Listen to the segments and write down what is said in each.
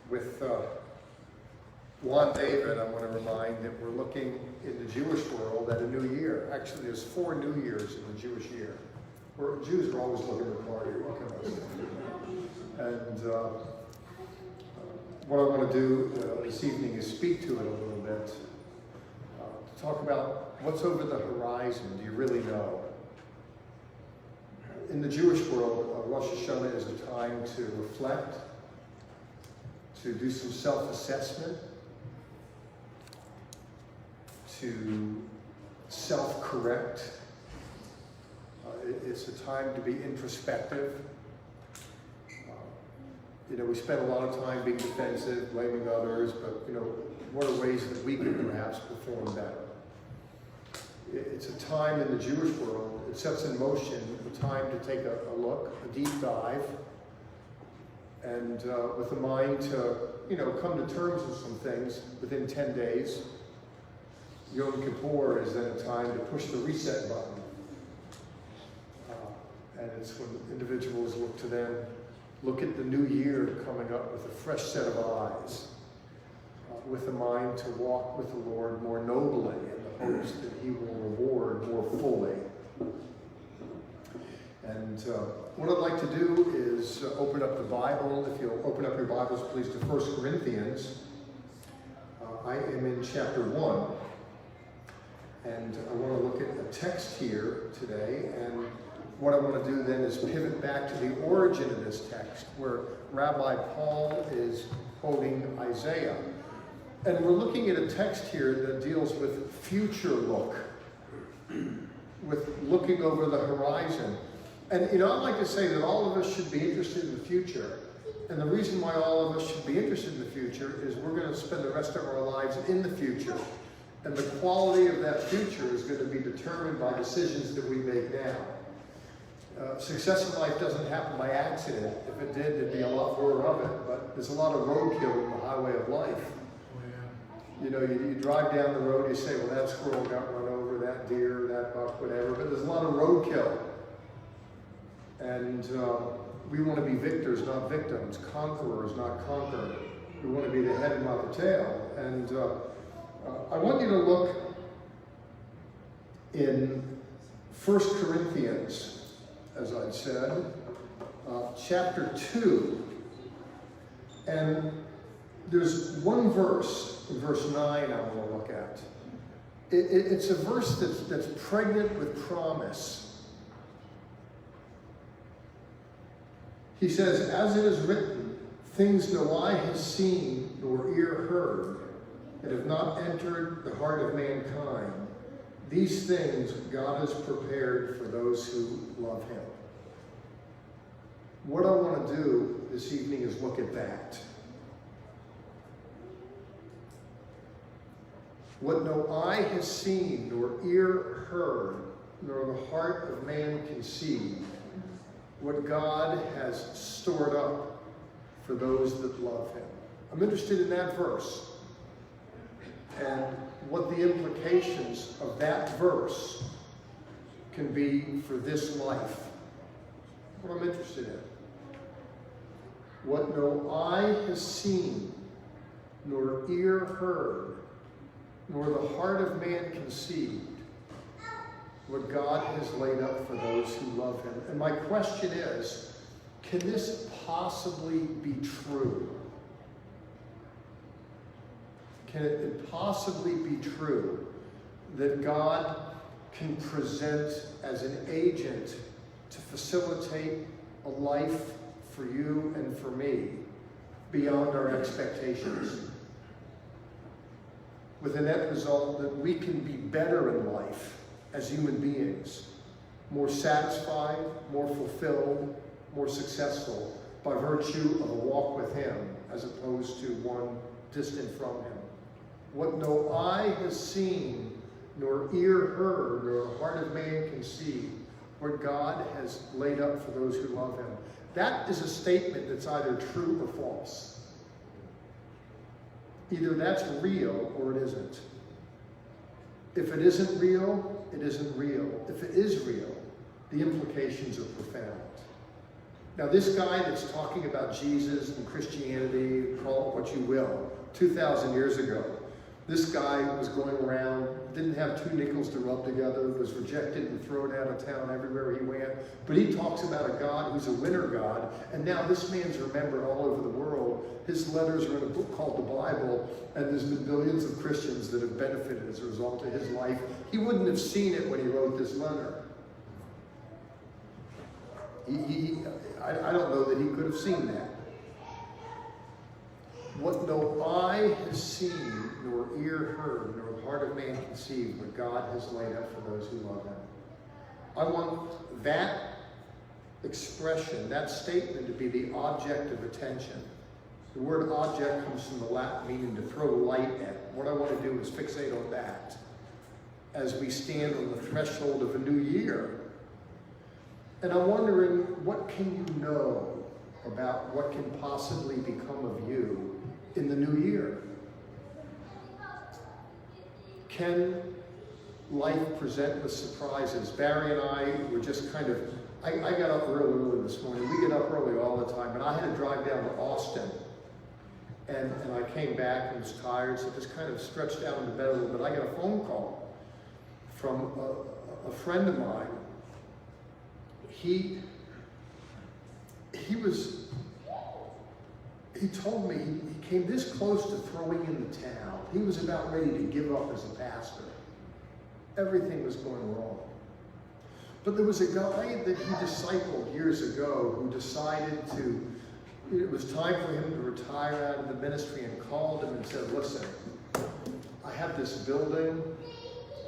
With Juan David, I want to remind that we're looking in the Jewish world at a new year. Actually, there's 4 New Years in the Jewish year. Jews are always looking to party. What can I say? And what I want to do this evening is speak to it a little bit, to talk about what's over the horizon. Do you really know? In the Jewish world, Rosh HaShanah is a time to reflect, to do some self-assessment, to self-correct. It's a time to be introspective. We spend a lot of time being defensive, blaming others, but what are ways that we could perhaps perform better? It's a time in the Jewish world, it sets in motion the time to take a look, a deep dive, and with a mind to, come to terms with some things within 10 days. Yom Teruah is then a time to push the reset button. And it's when individuals look at the new year coming up with a fresh set of eyes, with a mind to walk with the Lord more nobly in the hopes that He will reward more fully. And what I'd like to do is open up the Bible. If you'll open up your Bibles, please, to 1 Corinthians. I am in chapter 1. And I want to look at a text here today. And what I want to do then is pivot back to the origin of this text, where Rabbi Paul is quoting Isaiah. And we're looking at a text here that deals with future look, with looking over the horizon. And I'd like to say that all of us should be interested in the future. And the reason why all of us should be interested in the future is we're going to spend the rest of our lives in the future. And the quality of that future is going to be determined by decisions that we make now. Success in life doesn't happen by accident. If it did, there'd be a lot more of it. But there's a lot of roadkill in the highway of life. You drive down the road, you say, well, that squirrel got run over, that deer, that buck, whatever. But there's a lot of roadkill. And we want to be victors, not victims, conquerors, not conquered. We want to be the head and not the tail. And I want you to look in 1 Corinthians, as I said, chapter 2. And there's one verse, verse 9, I want to look at. It's a verse that's pregnant with promise. He says, as it is written, things no eye has seen, nor ear heard, and have not entered the heart of mankind. These things God has prepared for those who love Him. What I want to do this evening is look at that. What no eye has seen, nor ear heard, nor the heart of man conceived, what God has stored up for those that love Him. I'm interested in that verse and what the implications of that verse can be for this life. What I'm interested in. What no eye has seen, nor ear heard, nor the heart of man conceived, what God has laid up for those who love Him. And my question is, can this possibly be true? Can it possibly be true that God can present as an agent to facilitate a life for you and for me beyond our expectations? With the net result that we can be better in life as human beings, more satisfied, more fulfilled, more successful by virtue of a walk with Him as opposed to one distant from Him. What no eye has seen, nor ear heard, nor the heart of man conceived, what God has laid up for those who love Him. That is a statement that's either true or false. Either that's real or it isn't. If it isn't real, it isn't real. If it is real, the implications are profound. Now this guy that's talking about Jesus and Christianity, call it what you will, 2,000 years ago, this guy was going around, didn't have two nickels to rub together, was rejected and thrown out of town everywhere he went. But he talks about a God who's a winner God, and now this man's remembered all over the world. His letters are in a book called the Bible, and there's been millions of Christians that have benefited as a result of his life. He wouldn't have seen it when he wrote this letter. I don't know that he could have seen that. What no eye has seen, nor ear heard, nor the heart of man conceived, what God has laid up for those who love him. I want that expression, that statement to be the object of attention. The word object comes from the Latin meaning to throw light at. What I want to do is fixate on that as we stand on the threshold of a new year. And I'm wondering, what can you know about what can possibly become of you in the new year? Can life present with surprises? Barry and I were just kind of, I got up real early this morning. We get up early all the time, and I had to drive down to Austin. And I came back and was tired, so just kind of stretched out into bed a little bit. I got a phone call from a friend of mine. He told me he came this close to throwing in the towel. He was about ready to give up as a pastor. Everything was going wrong. But there was a guy that he discipled years ago who decided it was time for him to retire out of the ministry, and called him and said, listen, I have this building.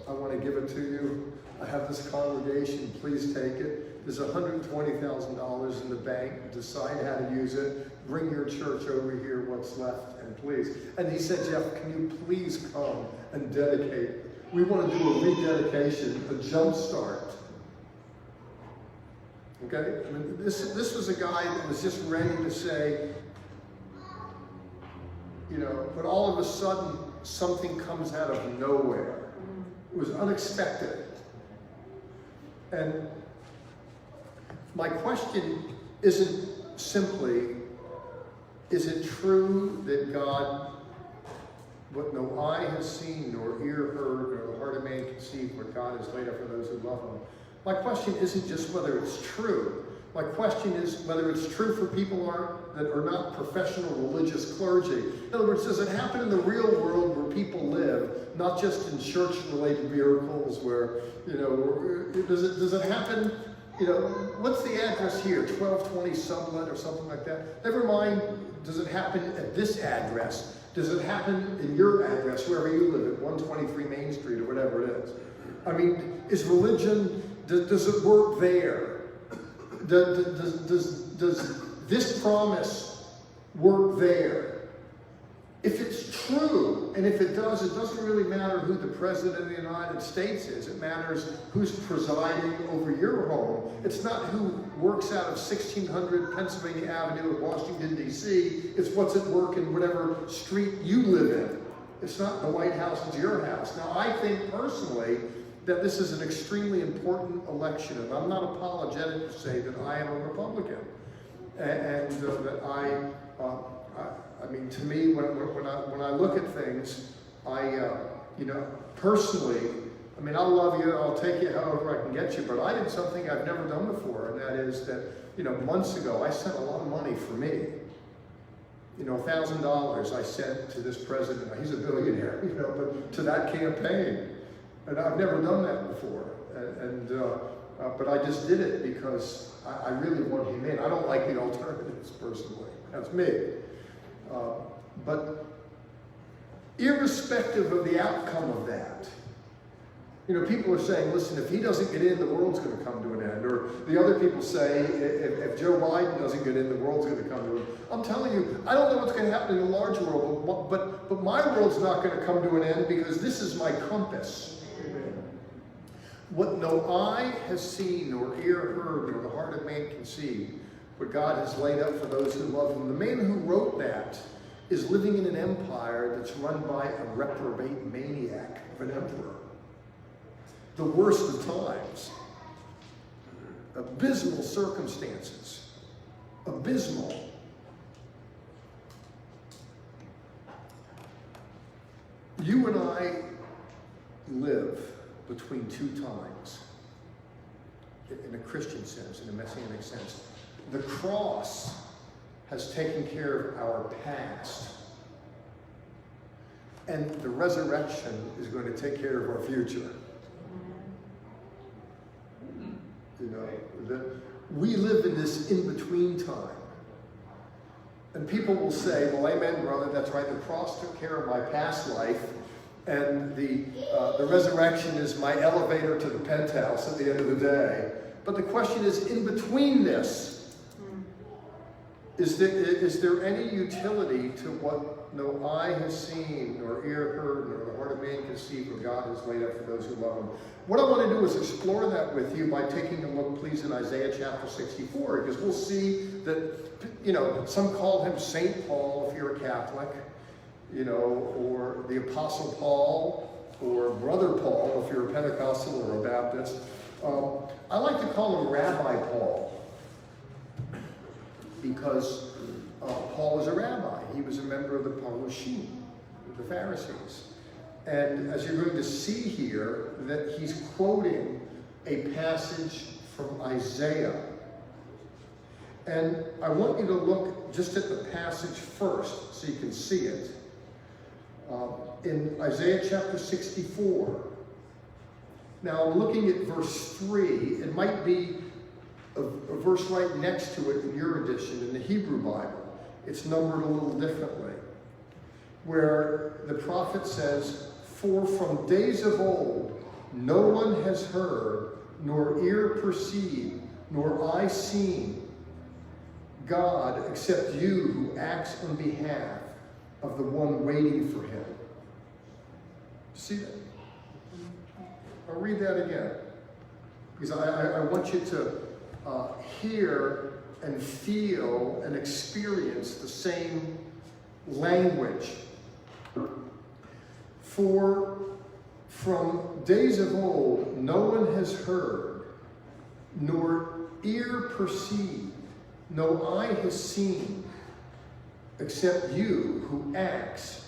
I want to give it to you. I have this congregation. Please take it. There's $120,000 in the bank. Decide how to use it. Bring your church over here, what's left, and please. And he said, Jeff, can you please come and dedicate? We want to do a rededication, a jump start. Okay? I mean, this was a guy that was just ready to say, but all of a sudden, something comes out of nowhere. It was unexpected. And my question isn't simply, is it true that God, what no eye has seen, nor ear heard, nor the heart of man conceived, what God has laid up for those who love him? My question isn't just whether it's true. My question is whether it's true for people that are not professional religious clergy. In other words, does it happen in the real world where people live, not just in church-related miracles where, does it happen, what's the address here, 1220 Sublet or something like that? Never mind, does it happen at this address? Does it happen in your address, wherever you live, at 123 Main Street or whatever it is? I mean, is religion, does it work there? Does this promise work there? If it's true, and if it does, it doesn't really matter who the President of the United States is. It matters who's presiding over your home. It's not who works out of 1600 Pennsylvania Avenue in Washington, D.C. It's what's at work in whatever street you live in. It's not the White House, it's your house. Now, I think personally that this is an extremely important election, and I'm not apologetic to say that I am a Republican, and that I mean, to me, when I look at things, personally, I mean, I'll love you, I'll take you however I can get you, but I did something I've never done before, and that is that, months ago, I sent a lot of money for me. $1,000 I sent to this president. He's a billionaire, but to that campaign. And I've never done that before, but I just did it because I really want him in. I don't like the alternatives personally. That's me. But irrespective of the outcome of that, people are saying, listen, if he doesn't get in, the world's going to come to an end. Or the other people say, if Joe Biden doesn't get in, the world's going to come to an end. I'm telling you, I don't know what's going to happen in the large world, but my world's not going to come to an end because this is my compass. What no eye has seen, nor ear heard, nor the heart of man conceived, what God has laid up for those who love him. The man who wrote that is living in an empire that's run by a reprobate maniac of an emperor. The worst of times. Abysmal circumstances. abysmal. You and I live between two times, in a Christian sense, in a messianic sense. The cross has taken care of our past, and the resurrection is going to take care of our future. You know, we live in this in-between time. And people will say, well, amen, brother, that's right, the cross took care of my past life, and the resurrection is my elevator to the penthouse at the end of the day. But the question is, in between this, is there any utility to what no eye has seen, nor ear heard, nor the heart of man conceived, what God has laid up for those who love him? What I want to do is explore that with you by taking a look, please, in Isaiah chapter 64, because we'll see that, you know, some call him Saint Paul if you're a Catholic, you know, or the Apostle Paul, or Brother Paul if you're a Pentecostal or a Baptist. I like to call him Rabbi Paul, because Paul was a rabbi. He was a member of the Parushim, the Pharisees. And as you're going to see here, that he's quoting a passage from Isaiah. And I want you to look just at the passage first so you can see it. In Isaiah chapter 64. Now, I'm looking at verse 3. It might be a verse right next to it in your edition, in the Hebrew Bible. It's numbered a little differently. Where the prophet says, "For from days of old no one has heard, nor ear perceived, nor eye seen God except you who acts on behalf of the one waiting for him." See that? I'll read that again, because I want you to hear and feel and experience the same language. For from days of old no one has heard, nor ear perceived, no eye has seen, except you who acts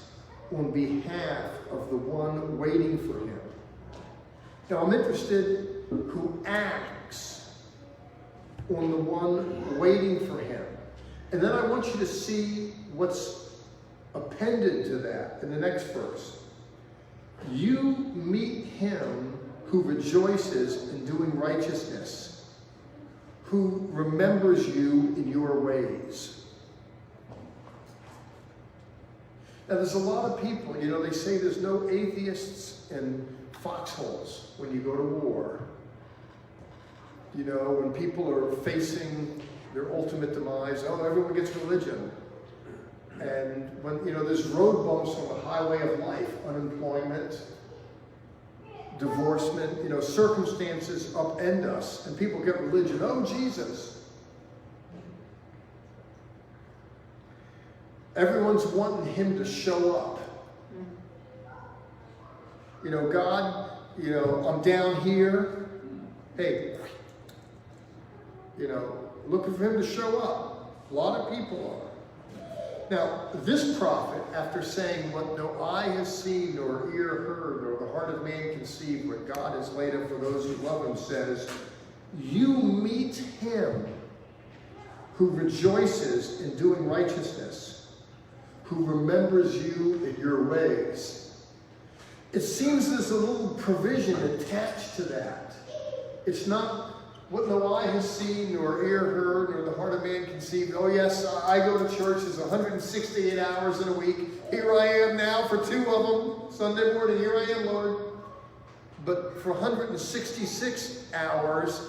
on behalf of the one waiting for him. Now I'm interested who acts on the one waiting for him. And then I want you to see what's appended to that in the next verse. You meet him who rejoices in doing righteousness, who remembers you in your ways. Now there's a lot of people, you know, they say there's no atheists in foxholes when you go to war. You know, when people are facing their ultimate demise, oh, everyone gets religion. And when, you know, there's road bumps on the highway of life, unemployment, divorcement, you know, circumstances upend us, and people get religion. Oh, Jesus. Everyone's wanting him to show up. You know, God, you know, I'm down here. Hey, you know, looking for him to show up. A lot of people are. Now, this prophet, after saying what no eye has seen, nor ear heard, nor the heart of man conceived, what God has laid up for those who love him, says, you meet him who rejoices in doing righteousness, who remembers you in your ways. It seems there's a little provision attached to that. It's not what no eye has seen, nor ear heard, nor the heart of man conceived. Oh yes, I go to church. There's 168 hours in a week. Here I am now for 2 of them. Sunday morning, here I am, Lord. But for 166 hours,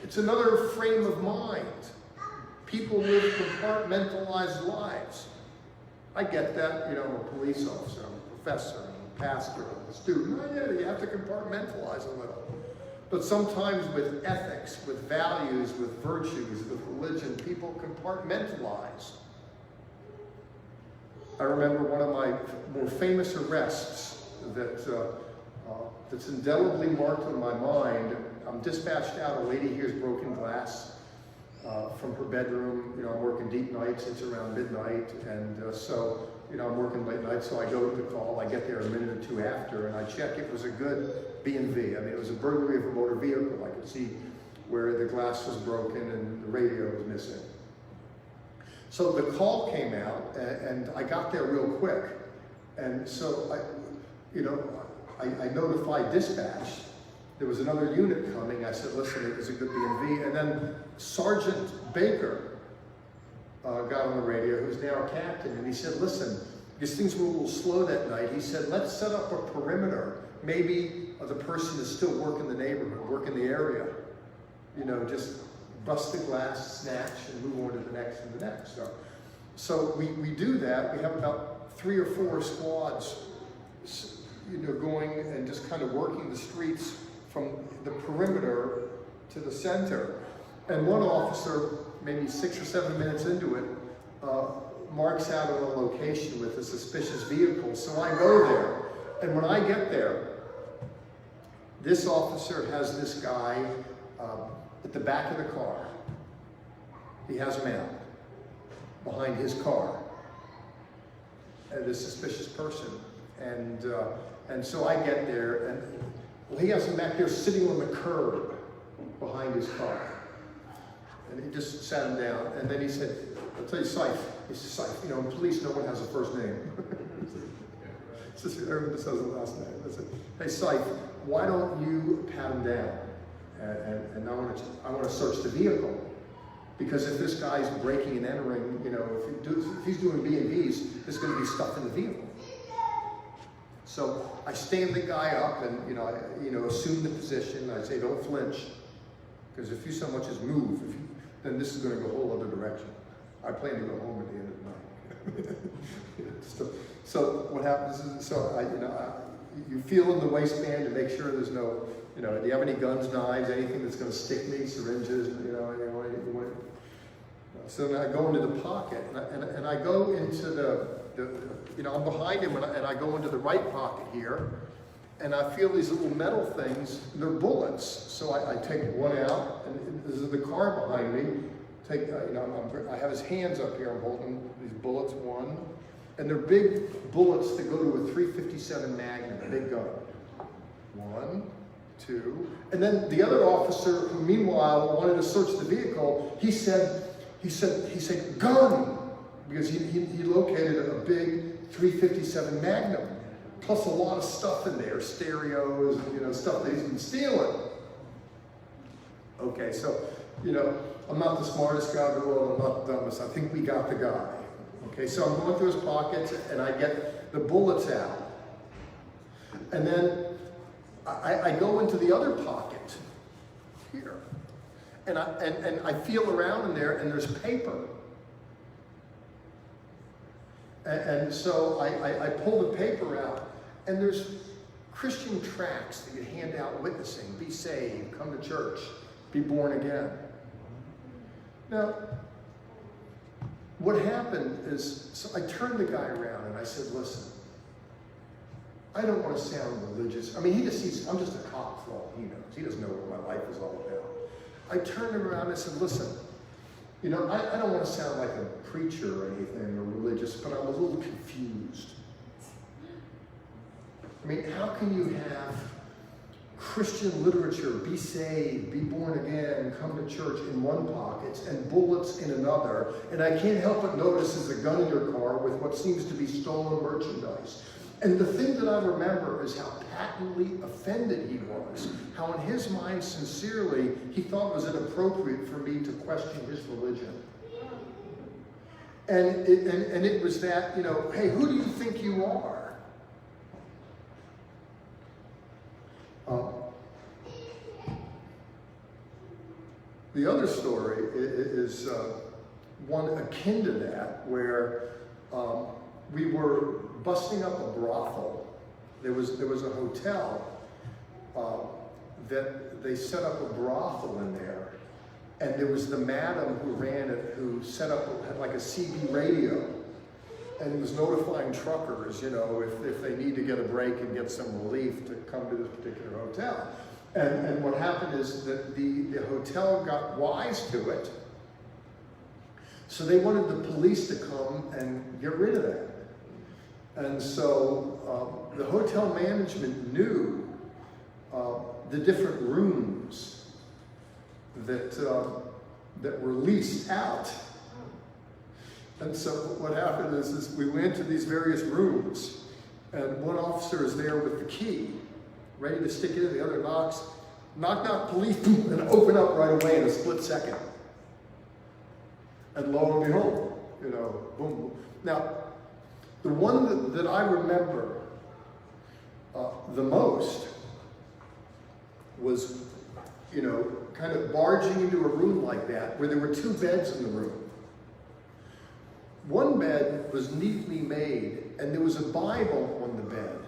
it's another frame of mind. People live compartmentalized lives. I get that, you know, I'm a police officer, I'm a professor, I'm a pastor, I'm a student. Oh, yeah, you have to compartmentalize a little. But sometimes with ethics, with values, with virtues, with religion, people compartmentalize. I remember one of my more famous arrests that's indelibly marked on my mind. I'm dispatched out, a lady hears broken glass, from her bedroom. You know, I'm working deep nights, it's around midnight, and so, you know, I'm working late nights, so I go to the call, I get there a minute or two after, and I check. It was a good B&V. I mean, it was a burglary of a motor vehicle. I could see where the glass was broken and the radio was missing. So the call came out, and I got there real quick, and so I notified dispatch. There was another unit coming. I said, listen, it was a good B&V. And then Sergeant Baker got on the radio, who's now a captain, and he said, listen, because things were a little slow that night, he said, let's set up a perimeter. Maybe the person is still working the neighborhood, working the area. You know, just bust the glass, snatch, and move on to the next and the next. So we do that. We have about 3 or 4 squads, you know, going and just kind of working the streets from the perimeter to the center. And one officer, maybe 6 or 7 minutes into it, marks out a location with a suspicious vehicle. So I go there, and when I get there, this officer has this guy at the back of the car. He has him out behind his car, this suspicious person. And so I get there, and well, he has him back there sitting on the curb behind his car. And he just sat him down, and then he said, I'll tell you, Seif. He said, Seif, you know, in police, no one has a first name. Everyone just has a last name. I said, hey, Seif, why don't you pat him down? And I want to search the vehicle. Because if this guy's breaking and entering, you know, if he's doing B&Bs, there's going to be stuff in the vehicle. So I stand the guy up and, you know, assume the position. I say, don't flinch. Because if you so much as move, then this is going to go a whole other direction. I plan to go home at the end of the night. So what happens is, you feel in the waistband to make sure there's no, you know, do you have any guns, knives, anything that's going to stick me, syringes, you know, so then I go into the pocket, and I go into the you know, I'm behind him, and I go into the right pocket here, and I feel these little metal things, they're bullets. So I take one out, and this is the car behind me. I have his hands up here, I'm holding these bullets, one, and they're big bullets that go to a .357 Magnum, a big gun. 1, 2, and then the other officer, who meanwhile wanted to search the vehicle, he said, gun, because he located a big .357 Magnum, plus a lot of stuff in there, stereos, and, you know, stuff that he's been stealing. Okay, so, you know, I'm not the smartest guy in the world, I'm not the dumbest. I think we got the guy. Okay, so I'm going through his pockets, and I get the bullets out. And then I go into the other pocket, here. And I feel around in there, and there's paper. And so I pull the paper out, and there's Christian tracts that you hand out witnessing: be saved, come to church, be born again. Now, what happened is, so I turned the guy around and I said, listen, I don't want to sound religious. I mean, I'm just a cop for all he knows. He doesn't know what my life is all about. I turned him around and I said, listen, you know, I don't want to sound like a preacher or anything or religious, but I'm a little confused. I mean, how can you have Christian literature, be saved, be born again, come to church in one pocket, and bullets in another, and I can't help but notice there's a gun in your car with what seems to be stolen merchandise. And the thing that I remember is how patently offended he was, how in his mind, sincerely, he thought it was inappropriate for me to question his religion. And it was that, you know, hey, who do you think you are? The other story is one akin to that, where we were busting up a brothel. There was a hotel that they set up a brothel in there, and there was the madam who ran it, who had like a CB radio, and was notifying truckers, you know, if they need to get a break and get some relief, to come to this particular hotel. And what happened is that the hotel got wise to it, So they wanted the police to come and get rid of that. And so the hotel management knew the different rooms that were leased out. And so what happened is we went to these various rooms, and one officer is there with the key, ready to stick it in, the other knocks, knock, knock, police, and open up right away in a split second. And lo and behold, boom, boom. Now, the one that I remember the most was, kind of barging into a room like that, where there were two beds in the room. One bed was neatly made, and there was a Bible on the bed.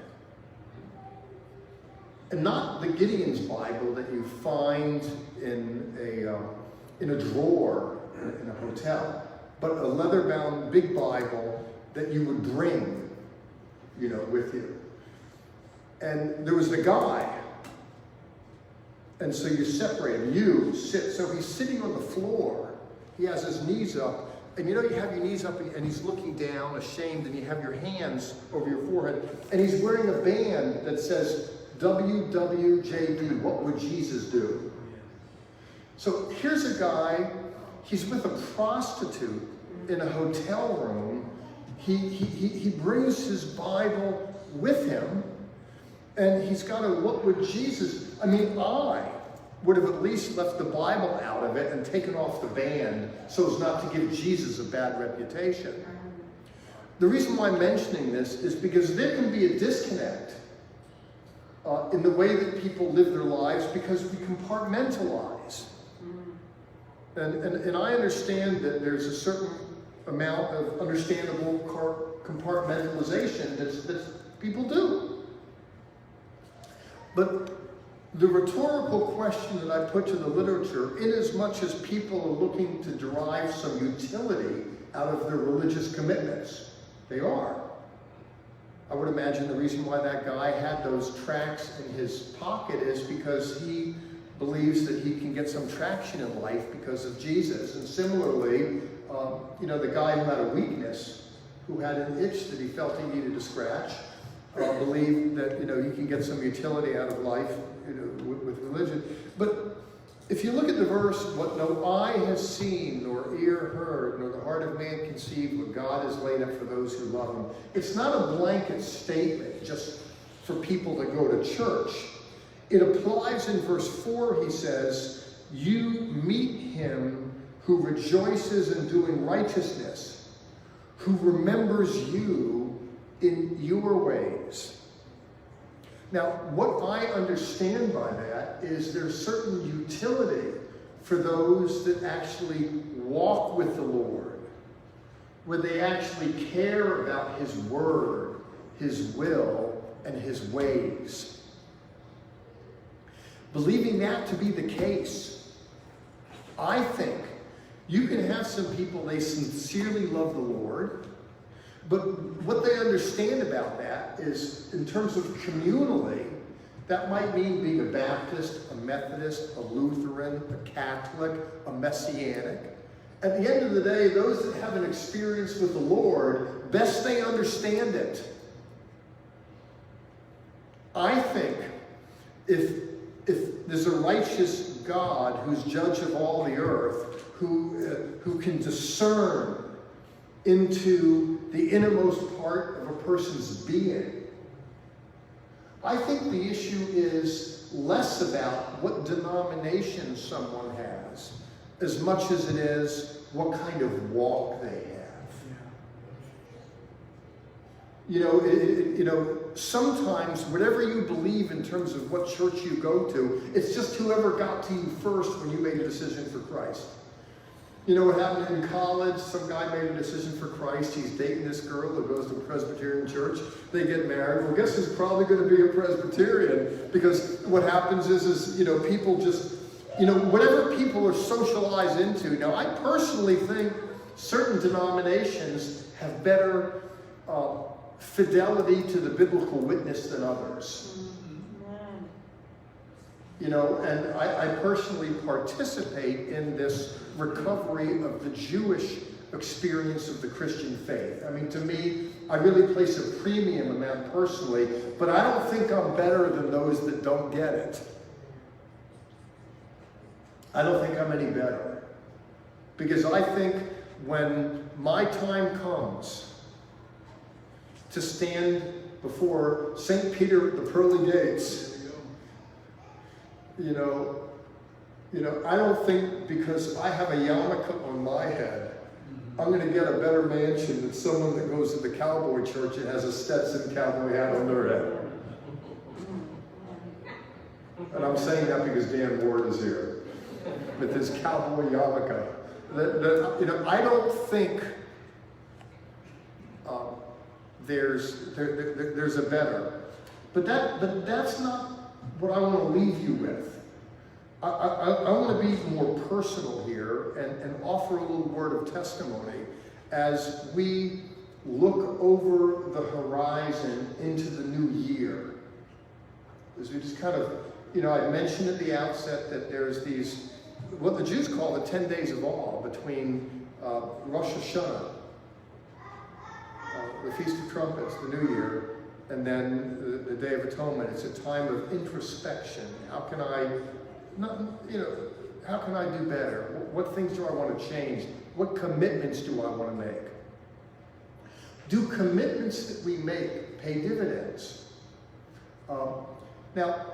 And not the Gideon's Bible that you find in a drawer in a hotel, but a leather-bound big Bible that you would bring, with you. And there was the guy, and so you separate him. You sit, so he's sitting on the floor. He has his knees up, and you have your knees up, and he's looking down, ashamed, and you have your hands over your forehead, and he's wearing a band that says, WWJD, what would Jesus do? So here's a guy, he's with a prostitute in a hotel room. He brings his Bible with him, and he's got a what would Jesus, I would have at least left the Bible out of it and taken off the band so as not to give Jesus a bad reputation. The reason why I'm mentioning this is because there can be a disconnect in the way that people live their lives because we compartmentalize. And I understand that there's a certain amount of understandable compartmentalization that people do. But the rhetorical question that I put to the literature, inasmuch as people are looking to derive some utility out of their religious commitments, they are. I would imagine the reason why that guy had those tracts in his pocket is because he believes that he can get some traction in life because of Jesus. And similarly, the guy who had a weakness, who had an itch that he felt he needed to scratch, believed that he can get some utility out of life with religion. But if you look at the verse, what no eye has seen, nor ear heard, nor the heart of man conceived, what God has laid up for those who love him. It's not a blanket statement just for people that go to church. It applies in verse 4, he says, you meet him who rejoices in doing righteousness, who remembers you in your ways. Now, what I understand by that is there's certain utility for those that actually walk with the Lord, where they actually care about his word, his will, and his ways. Believing that to be the case, I think you can have some people, they sincerely love the Lord, but what they understand about that is, in terms of communally, that might mean being a Baptist, a Methodist, a Lutheran, a Catholic, a Messianic. At the end of the day, those that have an experience with the Lord, best they understand it. I think if there's a righteous God who's judge of all the earth, who can discern into the innermost part of a person's being, I think the issue is less about what denomination someone has, as much as it is what kind of walk they have. Sometimes whatever you believe in terms of what church you go to, it's just whoever got to you first when you made a decision for Christ. You know what happened in college? Some guy made a decision for Christ. He's dating this girl who goes to a Presbyterian church. They get married. Well, guess who's probably going to be a Presbyterian? Because what happens is people just, whatever people are socialized into. Now, I personally think certain denominations have better fidelity to the biblical witness than others. And I personally participate in this recovery of the Jewish experience of the Christian faith. I mean, to me, I really place a premium on that personally, but I don't think I'm better than those that don't get it. I don't think I'm any better. Because I think when my time comes to stand before St. Peter at the pearly gates, I don't think because I have a yarmulke on my head, I'm going to get a better mansion than someone that goes to the cowboy church and has a Stetson cowboy hat on their head. And I'm saying that because Dan Ward is here with his cowboy yarmulke. I don't think there's a better. But that's not what I want to leave you with. I want to be more personal here and offer a little word of testimony as we look over the horizon into the new year. As we just kind of, I mentioned at the outset that there's these, what the Jews call the 10 days of awe between Rosh HaShanah, the Feast of Trumpets, the New Year, and then the Day of Atonement. It's a time of introspection. How can I do better? What things do I want to change? What commitments do I want to make? Do commitments that we make pay dividends? Now,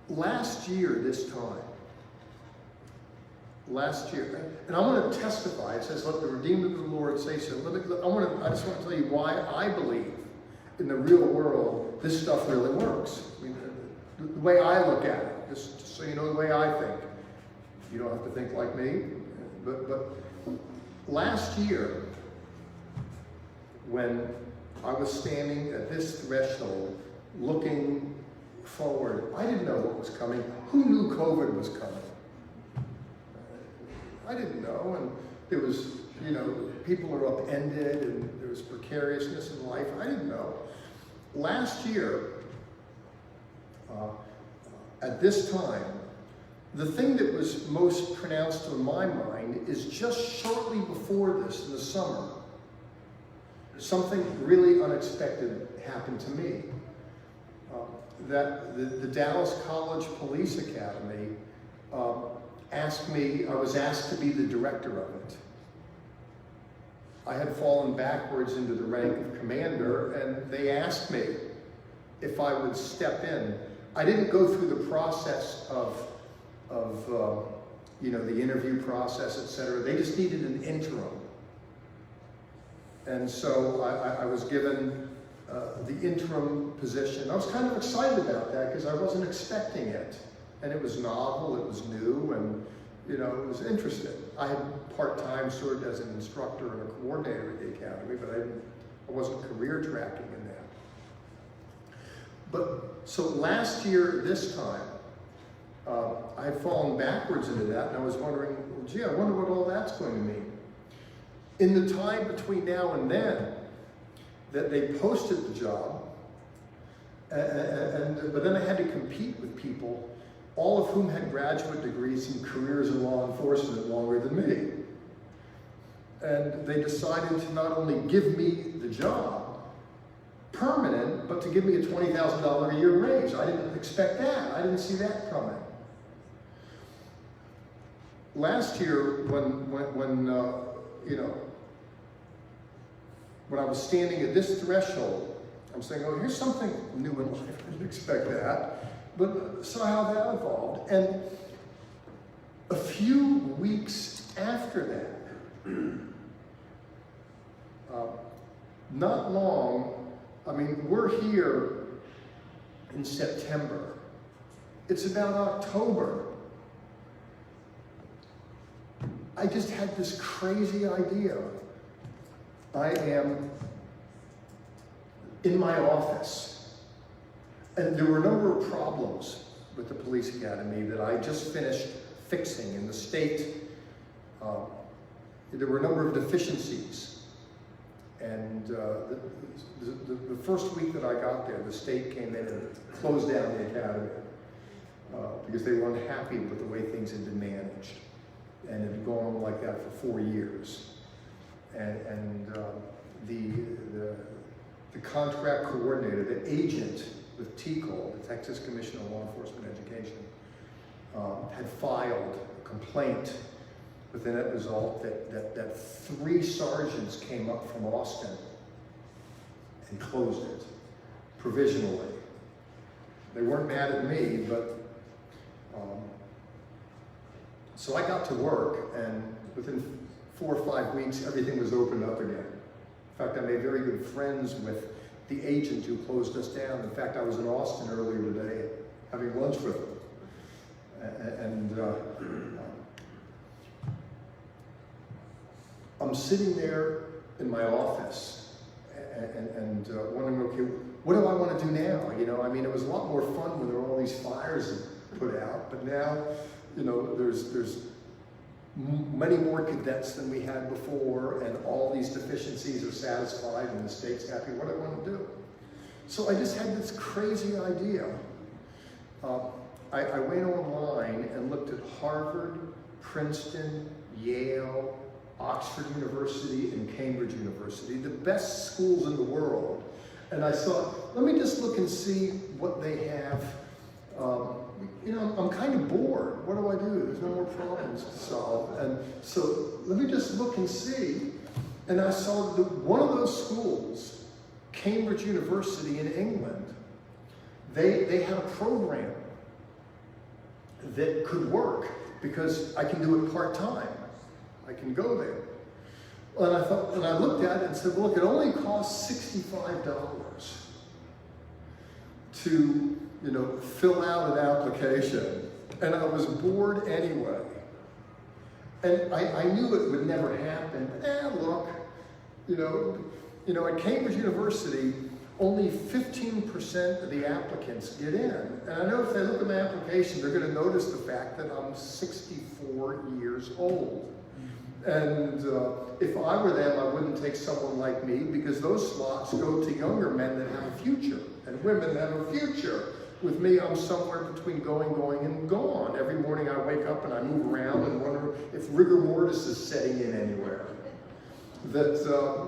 last year, this time, and I want to testify. It says, "Let the redeemed of the Lord say so." I just want to tell you why I believe in the real world this stuff really works. I mean, the way I look at it, just so you know the way I think. You don't have to think like me, but last year, when I was standing at this threshold, looking forward, I didn't know what was coming. Who knew COVID was coming? I didn't know, and there was, people are upended, and there was precariousness in life. I didn't know. Last year, at this time, the thing that was most pronounced on my mind is just shortly before this, in the summer, something really unexpected happened to me. That the Dallas College Police Academy I was asked to be the director of it. I had fallen backwards into the rank of commander, and they asked me if I would step in. I didn't go through the process of the interview process, etc. They just needed an interim. And so I was given the interim position. I was kind of excited about that because I wasn't expecting it. And it was novel, it was new, and it was interesting. I had part-time served as an instructor and a coordinator at the academy, but I wasn't career tracking in that. But so last year, this time, I had fallen backwards into that, and I was wondering, well, gee, I wonder what all that's going to mean. In the time between now and then, that they posted the job, but then I had to compete with people, all of whom had graduate degrees and careers in law enforcement longer than me. And they decided to not only give me the job, permanent, but to give me a $20,000 a year raise. I didn't expect that. I didn't see that coming. Last year, when I was standing at this threshold, I'm saying, oh, here's something new in life. I didn't expect that. But saw how that evolved. And a few weeks after that, not long, we're here in September. It's about October. I just had this crazy idea. I am in my office. And there were a number of problems with the police academy that I just finished fixing in the state. There were a number of deficiencies. And the first week that I got there, the state came in and closed down the academy because they were unhappy with the way things had been managed. and it had gone on like that for 4 years. And the contract coordinator, the agent with TCOL, the Texas Commission on Law Enforcement Education, had filed a complaint with the net result that 3 sergeants came up from Austin and closed it provisionally. They weren't mad at me, but so I got to work, and within 4 or 5 weeks, everything was opened up again. In fact, I made very good friends with the agent who closed us down. In fact, I was in Austin earlier today having lunch with him. And I'm sitting there in my office and wondering, okay, what do I want to do now? You know, I mean, it was a lot more fun when there were all these fires put out, but now, you know, there's many more cadets than we had before, and all these deficiencies are satisfied, and the state's happy. What do I want to do? So I just had this crazy idea. I went online and looked at Harvard, Princeton, Yale, Oxford University, and Cambridge University, the best schools in the world. And I thought, let me just look and see what they have. You know, I'm kind of bored. What do I do? There's no more problems to solve. And so let me just look and see. And I saw that one of those schools, Cambridge University in England, they had a program that could work because I can do it part-time. I can go there. And I thought, and I looked at it and said, well, look, it only costs $65 to, you know, fill out an application. And I was bored anyway. And I knew it would never happen. But look, you know, at Cambridge University, only 15% of the applicants get in. And I know if they look at my application, they're going to notice the fact that I'm 64 years old. And if I were them, I wouldn't take someone like me, because those slots go to younger men that have a future and women that have a future. With me, I'm somewhere between going, and gone. Every morning I wake up and I move around and wonder if rigor mortis is setting in anywhere. That,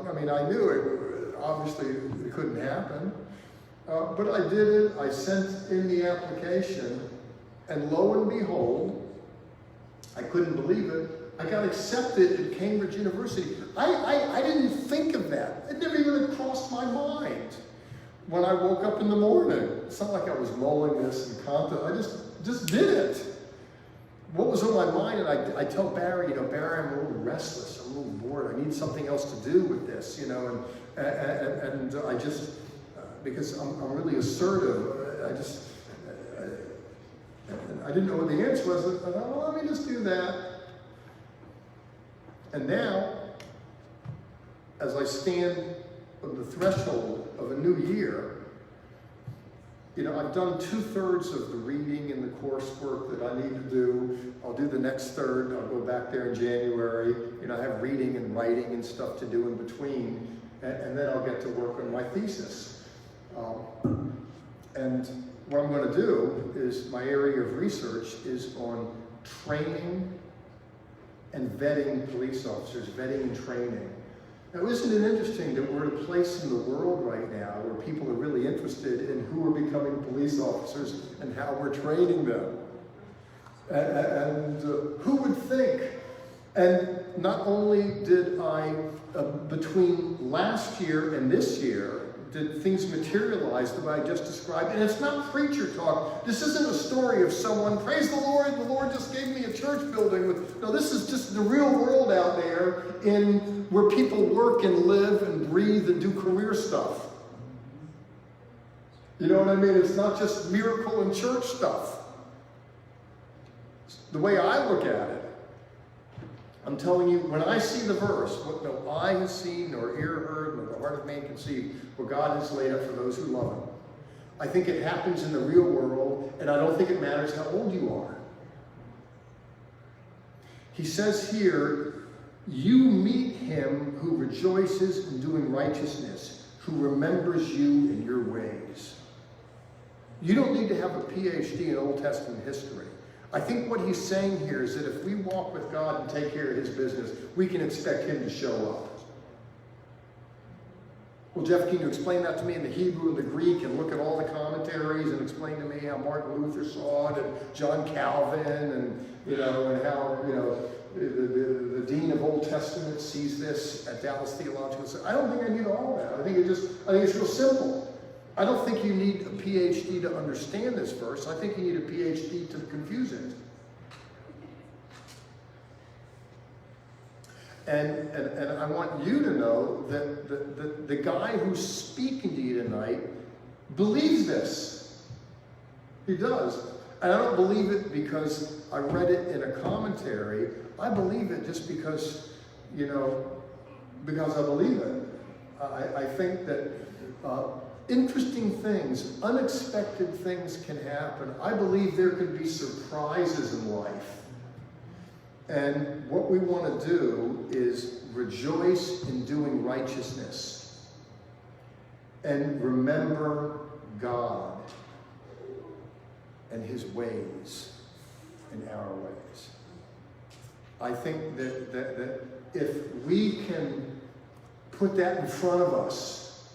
I mean, I knew it, obviously it couldn't happen. But I did it, I sent in the application, and lo and behold, I couldn't believe it, I got accepted at Cambridge University. I didn't think of that. It never even crossed my mind when I woke up in the morning. It's not like I was mulling this and contemplating. I just did it. What was on my mind, and I tell Barry, you know, Barry, I'm a little restless, I'm a little bored, I need something else to do with this, you know, and I just, because I'm really assertive, I didn't know what the answer was. I thought, well, let me just do that. And now, as I stand on the threshold of a new year, you know, I've done 2/3 of the reading and the coursework that I need to do. I'll do the next third. I'll go back there in January. You know, I have reading and writing and stuff to do in between, and then I'll get to work on my thesis. And what I'm going to do is, my area of research is on training and vetting police officers, vetting and training. Now, isn't it interesting that we're at a place in the world right now where people are really interested in who are becoming police officers and how we're training them? And who would think? And not only did I, between last year and this year, did things materialize the way I just described. And it's not preacher talk. This isn't a story of someone, praise the Lord just gave me a church building with, no, this is just the real world out there in where people work and live and breathe and do career stuff. You know what I mean? It's not just miracle and church stuff. The way I look at it, I'm telling you, when I see the verse, what no eye has seen, nor ear heard, nor the heart of man conceived, what God has laid up for those who love him, I think it happens in the real world, and I don't think it matters how old you are. He says here, you meet him who rejoices in doing righteousness, who remembers you in your ways. You don't need to have a PhD in Old Testament history. I think what he's saying here is that if we walk with God and take care of his business, we can expect him to show up. Well, Jeff, can you explain that to me in the Hebrew and the Greek and look at all the commentaries and explain to me how Martin Luther saw it and John Calvin and, and how, the Dean of Old Testament sees this at Dallas Theological Center. I don't think I need all that. I think it's real simple. I don't think you need a PhD to understand this verse. I think you need a PhD to confuse it. And I want you to know that the guy who's speaking to you tonight believes this. He does. And I don't believe it because I read it in a commentary. I believe it just because, because I believe it. I think that interesting things, unexpected things can happen. I believe there can be surprises in life. And what we want to do is rejoice in doing righteousness and remember God and his ways and our ways. I think that if we can put that in front of us,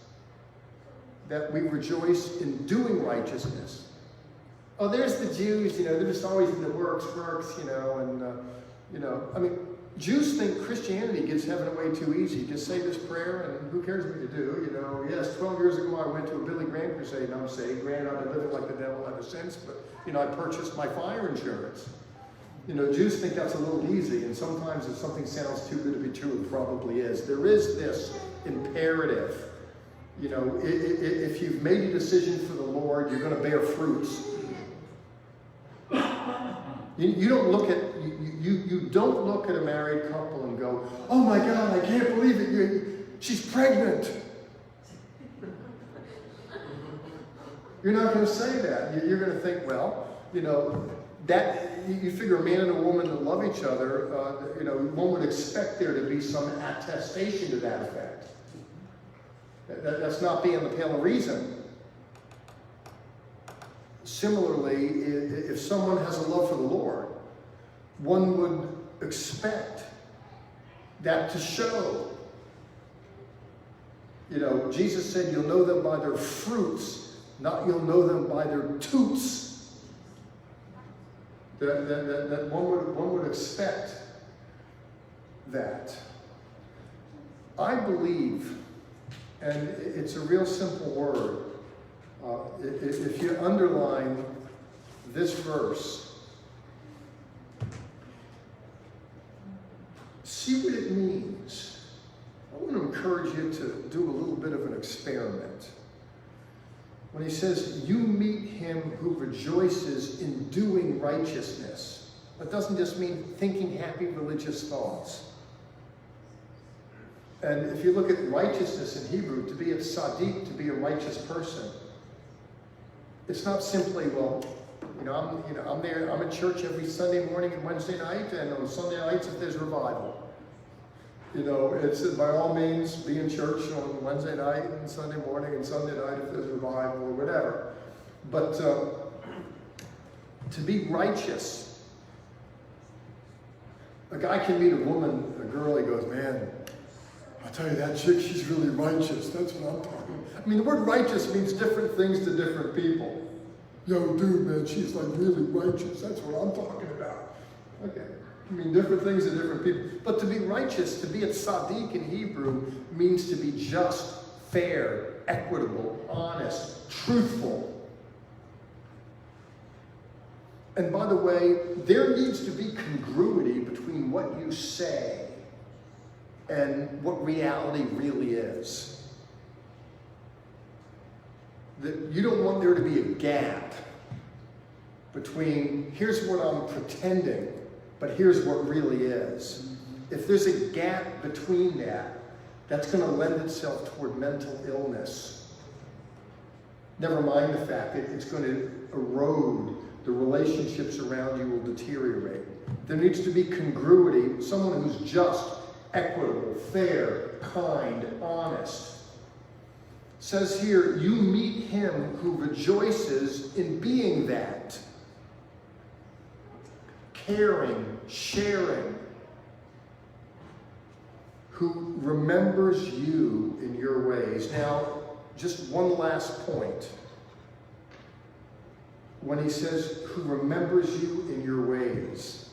that we rejoice in doing righteousness. Oh, there's the Jews, they're just always in the works, Jews think Christianity gives heaven away too easy. Just say this prayer and who cares what you do, Yes, 12 years ago I went to a Billy Graham crusade and I'm saved. Granted, I've been living like the devil ever since, but, I purchased my fire insurance. Jews think that's a little easy, and sometimes if something sounds too good to be true, it probably is. There is this imperative. If you've made a decision for the Lord, you're going to bear fruits. You don't look at you don't look at a married couple and go, "Oh my God, I can't believe it! She's pregnant." You're not going to say that. You're going to think, well, that you figure a man and a woman that love each other, one would expect there to be some attestation to that effect. That's not being the pale of reason. Similarly, if someone has a love for the Lord, one would expect that to show. Jesus said, you'll know them by their fruits, not you'll know them by their toots. That one would expect that. I believe, and it's a real simple word, if you underline this verse, see what it means. I want to encourage you to do a little bit of an experiment. When he says, you meet him who rejoices in doing righteousness, that doesn't just mean thinking happy religious thoughts. And if you look at righteousness in Hebrew, to be a tzaddik, to be a righteous person, it's not simply, well, I'm there, I'm in church every Sunday morning and Wednesday night, and on Sunday nights if there's revival. It's by all means be in church on Wednesday night and Sunday morning and Sunday night if there's revival or whatever. But to be righteous, a guy can meet a woman, a girl, he goes, man, I'll tell you that chick, she's really righteous. That's what I'm talking about. The word righteous means different things to different people. Yo, dude, man, she's like really righteous. That's what I'm talking about. Okay. Different things to different people. But to be righteous, to be a tzaddik in Hebrew, means to be just, fair, equitable, honest, truthful. And by the way, there needs to be congruity between what you say and what reality really is. That you don't want there to be a gap between here's what I'm pretending, but here's what really is. If there's a gap between that, that's going to lend itself toward mental illness. Never mind the fact that it's going to erode, the relationships around you will deteriorate. There needs to be congruity, someone who's just, equitable, fair, kind, honest. It says here, you meet him who rejoices in being that. caring, sharing, who remembers you in your ways. Now, just one last point. When he says, who remembers you in your ways.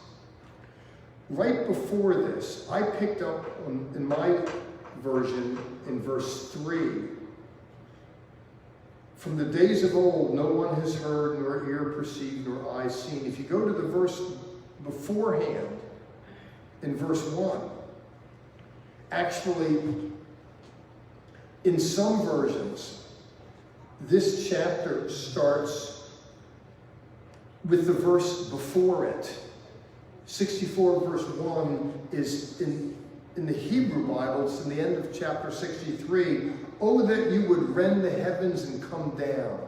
Right before this, I picked up in my version in verse 3. From the days of old, no one has heard, nor ear perceived, nor eye seen. If you go to the verse beforehand, in verse 1, actually, in some versions, this chapter starts with the verse before it. 64 verse 1 is in the Hebrew Bible, it's in the end of chapter 63. Oh, that you would rend the heavens and come down.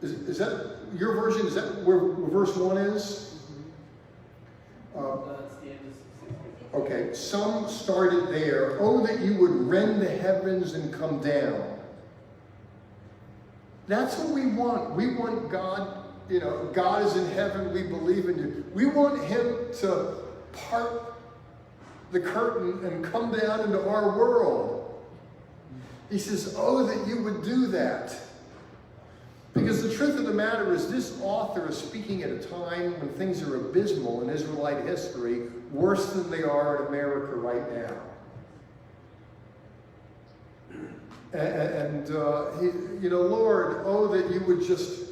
Is that your version? Is that where verse 1 is? Okay, some started there. Oh, that you would rend the heavens and come down. That's what we want. We want God, God is in heaven, we believe in you. We want him to part the curtain and come down into our world. He says, oh, that you would do that. Because the truth of the matter is, this author is speaking at a time when things are abysmal in Israelite history, worse than they are in America right now. And Lord, oh, that you would just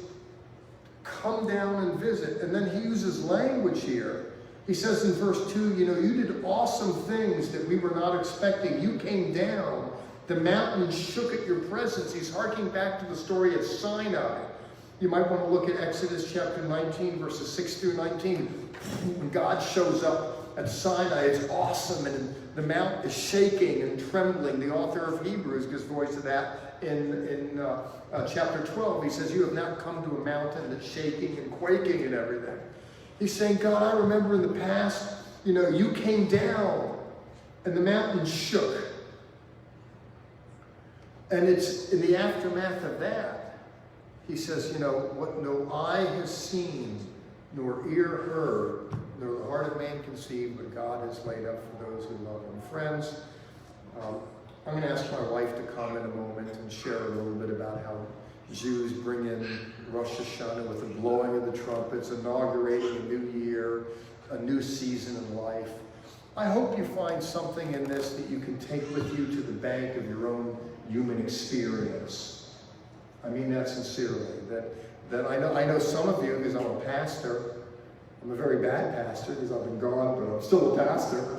come down and visit. And then he uses language here. He says in verse 2, you did awesome things that we were not expecting. You came down. The mountains shook at your presence. He's harking back to the story at Sinai. You might want to look at Exodus chapter 19, verses 6 through 19. When God shows up at Sinai, it's awesome, and the mount is shaking and trembling. The author of Hebrews gives voice to that in chapter 12. He says, you have not come to a mountain that's shaking and quaking and everything. He's saying, God, I remember in the past, you came down and the mountain shook. And it's in the aftermath of that, he says, what no eye has seen, nor ear heard, nor the heart of man conceived, but God has laid up for those who love him. Friends, I'm going to ask my wife to come in a moment and share a little bit about how Jews bring in Rosh HaShanah with the blowing of the trumpets, inaugurating a new year, a new season in life. I hope you find something in this that you can take with you to the bank of your own human experience. I mean that sincerely. That I know some of you, because I'm a pastor, I'm a very bad pastor because I've been gone, but I'm still a pastor.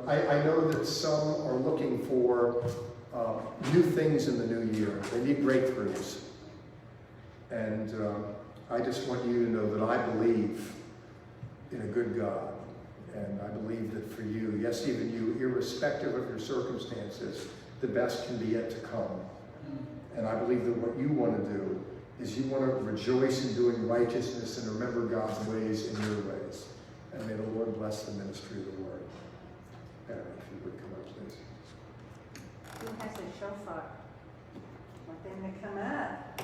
I know that some are looking for new things in the new year. They need breakthroughs. And I just want you to know that I believe in a good God. And I believe that for you, yes, even you, irrespective of your circumstances, the best can be yet to come. And I believe that what you want to do is you want to rejoice in doing righteousness and remember God's ways in your ways. And may the Lord bless the ministry of the word. Aaron, if you would come up, please. Who has a shofar? Want them to come up?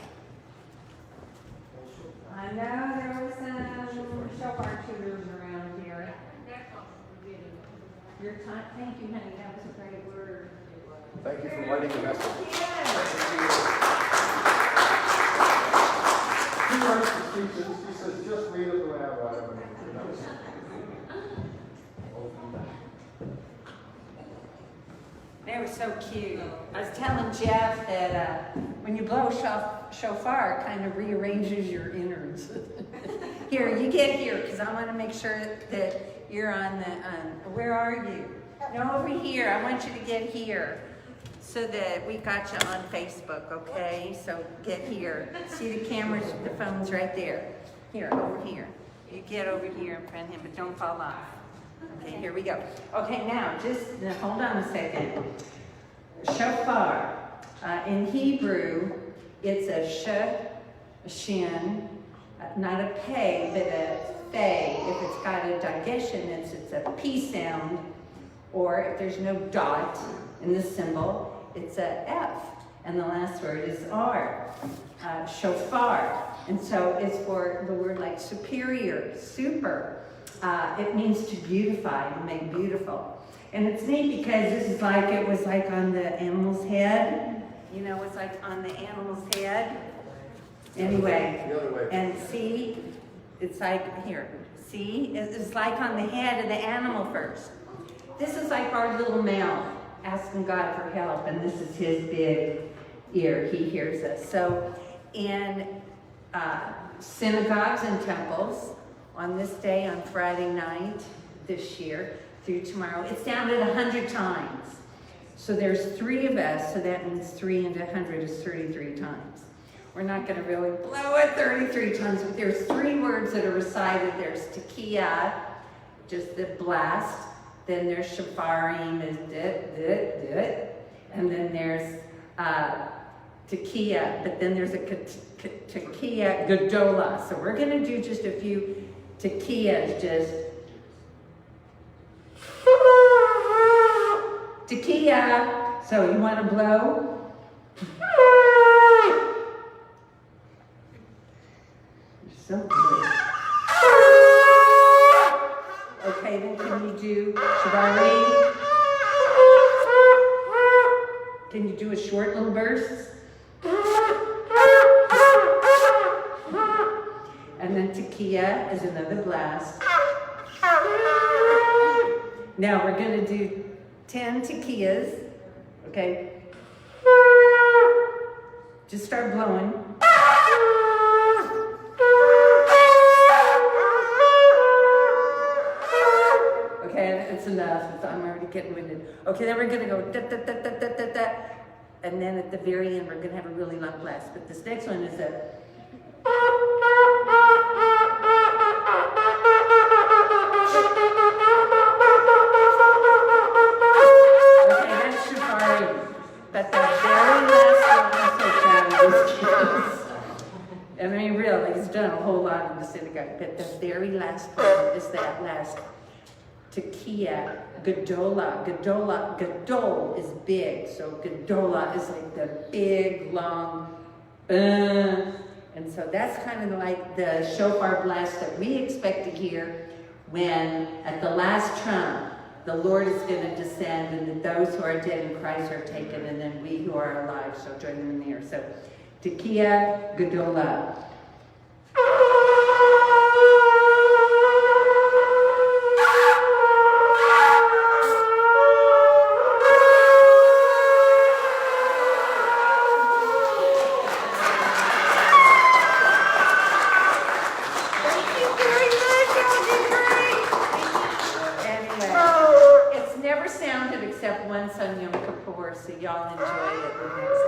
I know there was some shofar tutors around here. Your time, thank you, honey. That was a great word. Thank you for writing the message. He writes the speeches. He says, just read it the way I write them. They were so cute. I was telling Jeff that when you blow shofar, it kind of rearranges your innards. Here, you get here, because I want to make sure that you're on the, where are you? No, over here. I want you to get here so that we got you on Facebook, okay? So get here. See the cameras, the phone's right there. Here, over here. You get over here in front of him, but don't fall off. Okay, here we go. Okay, now, hold on a second. Shofar. In Hebrew, it's a sh, a shin, not a pei, but a fei. If it's got a digestion, it's a P sound. Or if there's no dot in the symbol, it's a F. And the last word is R. Shofar. And so it's for the word like superior, super. It means to beautify, to make beautiful. And it's neat because this is like, it was like on the animal's head. You know, it's like on the animal's head. Anyway, The other way. and see, it's like, here, see, it's like on the head of the animal first. This is like our little mouth asking God for help, and this is his big ear. He hears us. So in synagogues and temples, on this day, on Friday night this year through tomorrow, it's down at 100 times. So there's 3 of us, so that means 3 into 100 is 33 times. We're not going to really blow it 33 times, but there's 3 words that are recited. There's tekiah, just the blast. Then there's shafarim, is dit, dit, dit. And then there's tekiah, but then there's a tekiah gadola. So we're going to do just a few tekiyahs, just tekiah. So you want to blow? So good. Okay, then can you do shavarim? Can you do a short little burst? And then tekiah is another blast. Now we're going to do 10 tekiyahs. Okay? Just start blowing. Okay, it's enough. I'm already getting winded. Okay, then we're gonna go da da da da da da da, and then at the very end we're gonna have a really long blast. But this next one is a. Okay, that's shofari. But the very last one, I'm so proud of these kids. I mean, really, he's done a whole lot in the synagogue. But the very last one is that last. Tekiah, gadola, gadol is big, so gadola is like the big, long, and so that's kind of like the shofar blast that we expect to hear when, at the last trump, the Lord is going to descend, and that those who are dead in Christ are taken, and then we who are alive shall join them in the air. So, tekiah, gadola. Once on Yom Teruah, so y'all enjoy it the next